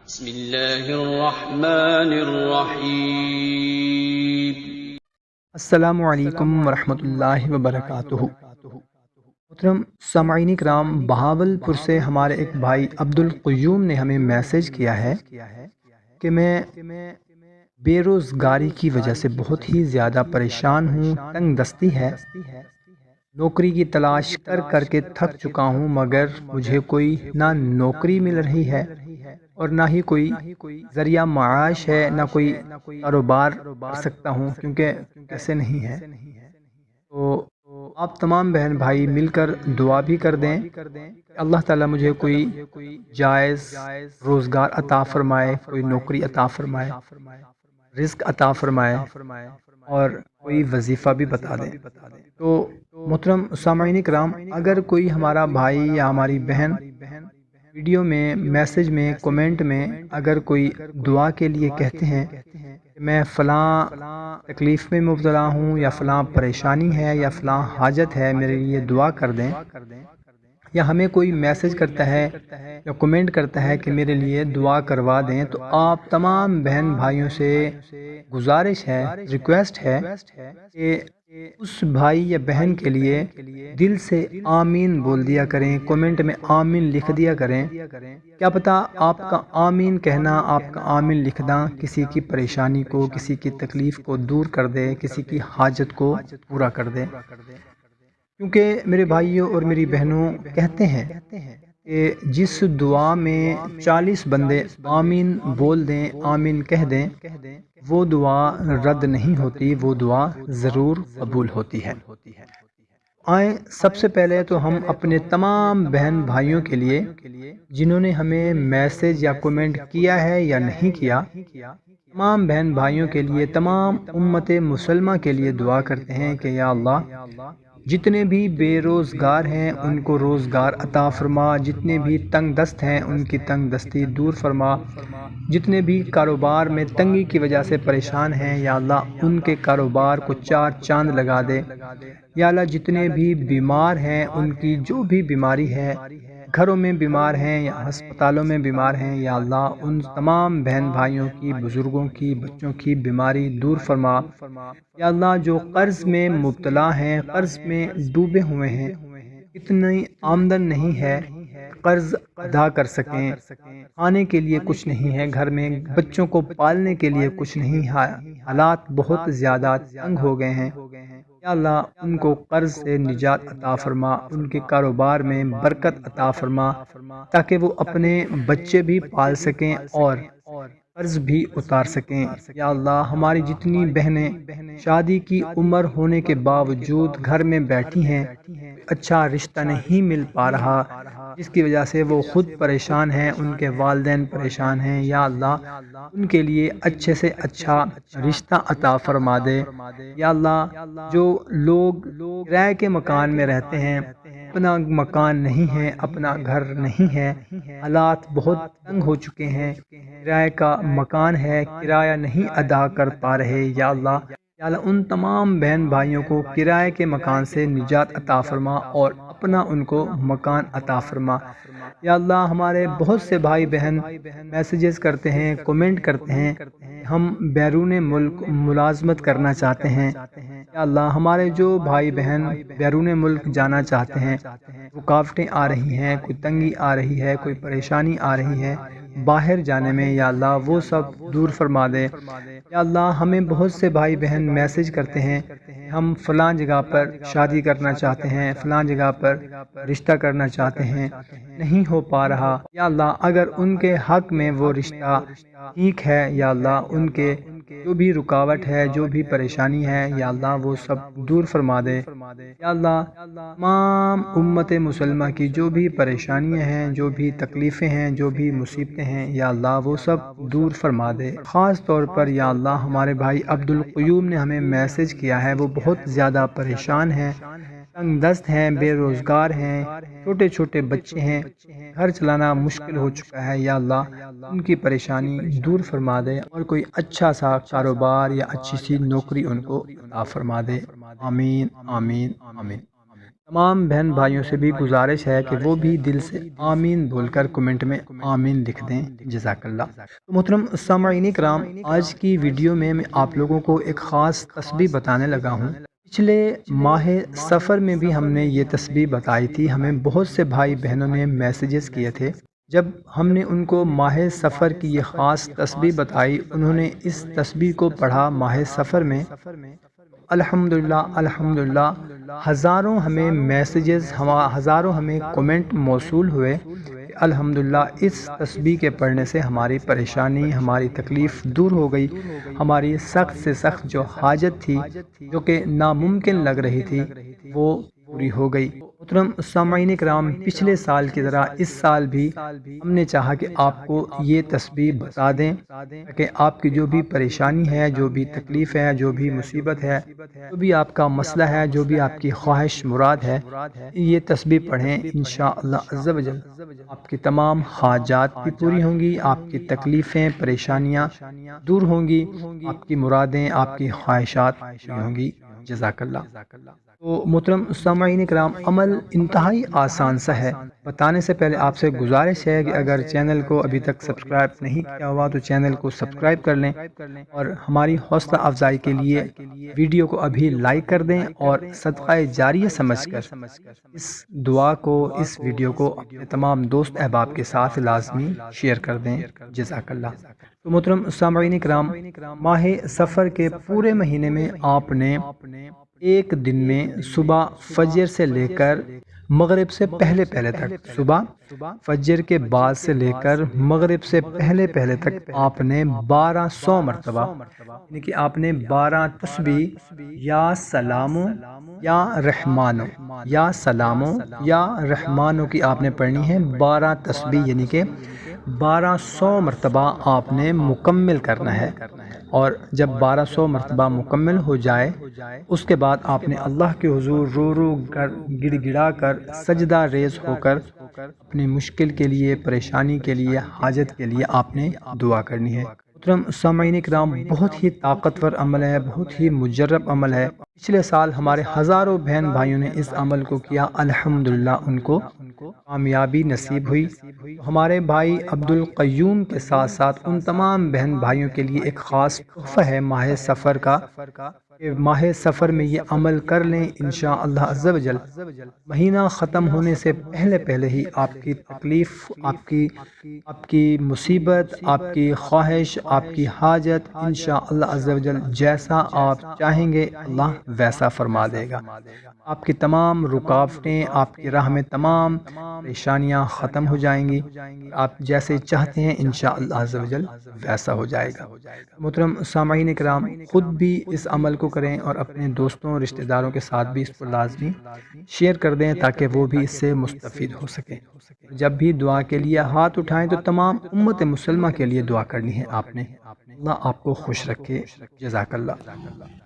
بسم اللہ الرحمن الرحیم۔ السلام علیکم ورحمۃ اللہ وبرکاتہ۔ محترم سامعین کرام، بہاولپور سے ہمارے ایک بھائی عبدالقیوم نے ہمیں میسج کیا ہے کہ میں بے روزگاری کی وجہ سے بہت ہی زیادہ پریشان ہوں، تنگ دستی ہے، نوکری کی تلاش کر کر کے تھک چکا ہوں، مگر مجھے کوئی نہ نوکری مل رہی ہے اور نہ ہی کوئی ذریعہ معاش ہے، نہ کوئی کاروبار کر سکتا ہوں کیونکہ ایسے نہیں ہے۔ تو آپ تمام بہن بھائی مل کر دعا بھی کر دیں کہ اللہ تعالیٰ مجھے کوئی جائز روزگار عطا فرمائے، کوئی نوکری عطا فرمائے، رزق عطا فرمائے اور کوئی وظیفہ بھی بتا دیں۔ تو محترم سامعین کرام، اگر کوئی ہمارا بھائی یا ہماری بہن ویڈیو میں، میسج میں، کومنٹ میں اگر کوئی دعا کے لیے کہتے ہیں کہ میں فلاں تکلیف میں مبتلا ہوں یا فلاں پریشانی ہے یا فلاں حاجت ہے، میرے لیے دعا کر دیں، یا ہمیں کوئی میسج کرتا ہے یا کومنٹ کرتا ہے کہ میرے لیے دعا کروا دیں، تو آپ تمام بہن بھائیوں سے گزارش ہے، ریکویسٹ ہے کہ اس بھائی یا بہن کے لیے دل سے آمین بول دیا کریں، کومنٹ میں آمین لکھ دیا کریں۔ کیا پتہ آپ کا آمین کہنا، آپ کا آمین لکھنا کسی کی پریشانی کو، کسی کی تکلیف کو دور کر دے، کسی کی حاجت کو پورا کر دے۔ کیونکہ میرے بھائیوں اور میری بہنوں کہتے ہیں کہ جس دعا میں 40 بندے آمین بول دیں، آمین کہہ دیں، وہ دعا رد نہیں ہوتی، وہ دعا ضرور قبول ہوتی ہے۔ آئیں سب سے پہلے تو ہم اپنے تمام بہن بھائیوں کے لیے جنہوں نے ہمیں میسج یا کومنٹ کیا ہے یا نہیں کیا، تمام بہن بھائیوں کے لیے، تمام امت مسلمہ کے لیے دعا کرتے ہیں کہ یا اللہ جتنے بھی بے روزگار ہیں ان کو روزگار عطا فرما، جتنے بھی تنگ دست ہیں ان کی تنگ دستی دور فرما، جتنے بھی کاروبار میں تنگی کی وجہ سے پریشان ہیں یا اللہ ان کے کاروبار کو چار چاند لگا دے۔ یا اللہ جتنے بھی بیمار ہیں ان کی جو بھی بیماری ہے، گھروں میں بیمار ہیں یا ہسپتالوں میں بیمار ہیں، یا اللہ ان تمام بہن بھائیوں کی، بزرگوں کی، بچوں کی بیماری دور فرما۔ یا اللہ جو قرض میں مبتلا ہیں، قرض میں ڈوبے ہوئے ہیں، اتنی آمدن نہیں ہے قرض ادا کر سکیں، کھانے کے لیے کچھ نہیں ہے گھر میں، بچوں کو پالنے کے لیے کچھ نہیں ہے، حالات بہت زیادہ تنگ ہو گئے ہیں، یا اللہ ان کو قرض سے نجات عطا فرما، ان کے کاروبار میں برکت عطا فرما تاکہ وہ اپنے بچے بھی پال سکیں اور قرض بھی اتار سکیں۔ یا اللہ ہماری جتنی بہنیں شادی کی عمر ہونے کے باوجود گھر میں بیٹھی ہیں، اچھا رشتہ نہیں مل پا رہا، جس کی وجہ سے وہ خود پریشان ہیں، ان کے والدین پریشان ہیں، یا اللہ ان کے لیے اچھے سے اچھا رشتہ عطا فرما دے۔ یا اللہ جو لوگ کرائے کے مکان میں رہتے ہیں، اپنا مکان نہیں ہے، اپنا گھر نہیں ہے، حالات بہت تنگ ہو چکے ہیں، کرائے کا مکان ہے، کرایہ نہیں ادا کر پا رہے، یا اللہ ان تمام بہن بھائیوں کو کرائے کے مکان سے نجات عطا فرما اور اپنا ان کو مکان عطا فرما۔ یا اللہ ہمارے بہت سے بھائی بہن میسیجز کرتے ہیں، کومنٹ کرتے ہیں، ہم بیرون ملک ملازمت کرنا چاہتے ہیں۔ یا اللہ ہمارے جو بھائی بہن بیرون ملک جانا چاہتے ہیں، رکاوٹیں آ رہی ہیں، کوئی تنگی آ رہی ہے، کوئی پریشانی آ رہی ہے باہر جانے میں، یا اللہ وہ سب دور فرما دے۔ یا اللہ ہمیں بہت سے بھائی بہن میسج کرتے ہیں ہم فلاں جگہ پر شادی کرنا چاہتے ہیں، فلاں جگہ پر رشتہ کرنا چاہتے ہیں، نہیں ہو پا رہا، یا اللہ اگر ان کے حق میں وہ رشتہ ٹھیک ہے، یا اللہ ان کے جو بھی رکاوٹ ہے، جو بھی پریشانی ہے، یا اللہ وہ سب دور فرما دے۔ یا اللہ تمام امت مسلمہ کی جو بھی پریشانیاں ہیں، جو بھی تکلیفیں ہیں، جو بھی مصیبتیں ہیں، یا اللہ وہ سب دور فرما دے۔ خاص طور پر یا اللہ ہمارے بھائی عبدالقیوم نے ہمیں میسج کیا ہے، وہ بہت زیادہ پریشان ہیں، تنگ دست ہیں، بے روزگار ہیں، چھوٹے چھوٹے بچے ہیں، گھر چلانا مشکل ہو چکا ہے، یا اللہ ان کی پریشانی دور فرما دے اور کوئی اچھا سا کاروبار یا اچھی سی نوکری ان کو عطا فرما دے۔ آمین آمین آمین۔ تمام بہن بھائیوں سے بھی گزارش ہے کہ وہ بھی دل سے آمین بول کر کمنٹ میں آمین لکھ دیں، جزاک اللہ۔ تو محترم سامعین کرام، آج کی ویڈیو میں آپ لوگوں کو ایک خاص تسبیح بتانے لگا ہوں۔ پچھلے ماہ سفر میں بھی ہم نے یہ تسبیح بتائی تھی، ہمیں بہت سے بھائی بہنوں نے میسیجز کیے تھے۔ جب ہم نے ان کو ماہ سفر کی یہ خاص تسبیح بتائی، انہوں نے اس تسبیح کو پڑھا ماہ سفر میں، الحمدللہ الحمدللہ، ہزاروں ہمیں میسیجز، ہزاروں ہمیں کمنٹ موصول ہوئے کہ الحمدللہ اس تسبیح کے پڑھنے سے ہماری پریشانی، ہماری تکلیف دور ہو گئی، ہماری سخت سے سخت جو حاجت تھی، جو کہ ناممکن لگ رہی تھی، وہ پوری ہو گئی۔ محترم سامعین کرام، پچھلے سال کی طرح اس سال بھی ہم نے چاہا کہ آپ کو یہ تسبیح بتا دیں کہ آپ کی جو بھی پریشانی ہے، جو بھی تکلیف ہے، جو بھی مصیبت ہے، جو بھی آپ کا مسئلہ ہے، جو بھی آپ کی خواہش مراد ہے، یہ تسبیح پڑھیں، انشاءاللہ عز و جل آپ کی تمام حاجات بھی پوری ہوں گی، آپ کی تکلیفیں، پریشانیاں دور ہوں گی، آپ کی مرادیں، آپ کی خواہشات پوری ہوں گی، جزاک اللہ۔ تو محترم سامعین کرام، عمل انتہائی آسان سا ہے۔ بتانے سے پہلے آپ سے گزارش ہے کہ اگر چینل کو ابھی تک سبسکرائب نہیں کیا ہوا تو چینل کو سبسکرائب کر لیں، اور ہماری حوصلہ افزائی کے لیے ویڈیو کو ابھی لائک کر دیں، اور صدقہ جاریہ سمجھ کر اس دعا کو، اس ویڈیو کو اپنے تمام دوست احباب کے ساتھ لازمی شیئر کر دیں، جزاک اللہ۔ تو محترم سامعین کرام، ماہ سفر کے پورے مہینے میں آپ نے ایک دن میں صبح فجر سے لے کر مغرب سے پہلے تک، صبح فجر کے بعد سے لے کر مغرب سے پہلے تک آپ نے 1200 مرتبہ، یعنی کہ آپ نے 12 تسبیح یا سلامو یا رحمانو، یا سلامو یا رحمانو کی آپ نے پڑھنی ہے، 12 تسبیح یعنی کہ 1200 مرتبہ آپ نے مکمل کرنا ہے۔ اور جب 1200 مرتبہ مکمل ہو جائے، اس کے بعد آپ نے اللہ کے حضور رو گڑ گڑا کر، سجدہ ریز ہو کر اپنی مشکل کے لیے، پریشانی کے لیے، حاجت کے لیے آپ نے دعا کرنی ہے۔ محترم سامعین کرام، بہت ہی طاقتور عمل ہے، بہت ہی مجرب عمل ہے۔ پچھلے سال ہمارے ہزاروں بہن بھائیوں نے اس عمل کو کیا، الحمدللہ ان کو کامیابی نصیب ہوئی۔ ہمارے بھائی عبدالقیوم کے ساتھ ساتھ ان تمام بہن بھائیوں کے لیے ایک خاص تحفہ ہے ماہ سفر کا، کہ ماہ سفر میں یہ عمل کر لیں، انشاءاللہ عز و جل مہینہ ختم ہونے سے پہلے ہی آپ کی تکلیف، آپ کی مصیبت، آپ کی خواہش، آپ کی حاجت، انشاءاللہ عز و جل جیسا آپ چاہیں گے اللہ ویسا فرما دے گا۔ آپ کی تمام رکاوٹیں، آپ کی راہ میں تمام پریشانیاں ختم ہو جائیں گی، آپ جیسے چاہتے ہیں انشاءاللہ عز و جل ویسا ہو جائے گا۔ محترم سامعین کرام، خود بھی اس عمل کو کریں اور اپنے دوستوں، رشتہ داروں کے ساتھ بھی اس کو لازمی شیئر کر دیں تاکہ وہ بھی اس سے مستفید ہو سکیں۔ جب بھی دعا کے لیے ہاتھ اٹھائیں تو تمام امت مسلمہ کے لیے دعا کرنی ہے آپ نے۔ اللہ آپ کو خوش رکھے، جزاک اللہ۔